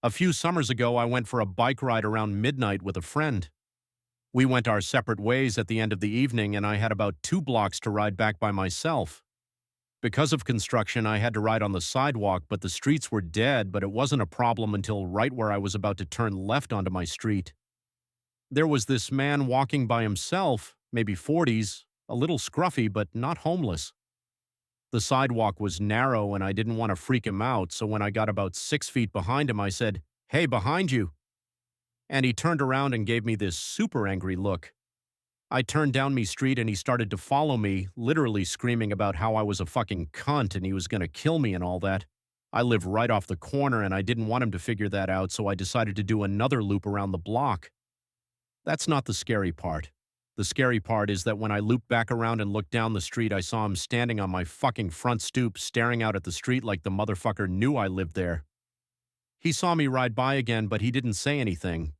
A few summers ago, I went for a bike ride around midnight with a friend. We went our separate ways at the end of the evening, and I had about 2 blocks to ride back by myself. Because of construction, I had to ride on the sidewalk, but the streets were dead, but it wasn't a problem until right where I was about to turn left onto my street. There was this man walking by himself, maybe 40s, a little scruffy, but not homeless. The sidewalk was narrow and I didn't want to freak him out, so when I got about 6 feet behind him, I said, "Hey, behind you." And he turned around and gave me this super angry look. I turned down me street and he started to follow me, literally screaming about how I was a fucking cunt and he was gonna kill me and all that. I live right off the corner and I didn't want him to figure that out, so I decided to do another loop around the block. That's not the scary part. The scary part is that when I looped back around and looked down the street, I saw him standing on my fucking front stoop, staring out at the street like the motherfucker knew I lived there. He saw me ride by again, but he didn't say anything.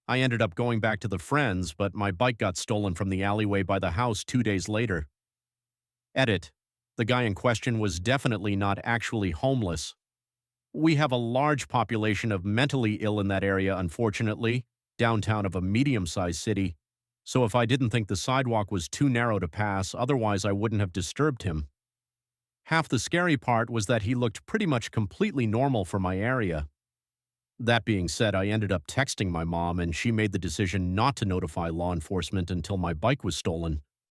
I ended up going back to the friends, but my bike got stolen from the alleyway by the house 2 days later. Edit. The guy in question was definitely not actually homeless. We have a large population of mentally ill in that area, unfortunately, downtown of a medium-sized city, so if I didn't think the sidewalk was too narrow to pass, otherwise I wouldn't have disturbed him. Half the scary part was that he looked pretty much completely normal for my area. That being said, I ended up texting my mom and she made the decision not to notify law enforcement until my bike was stolen.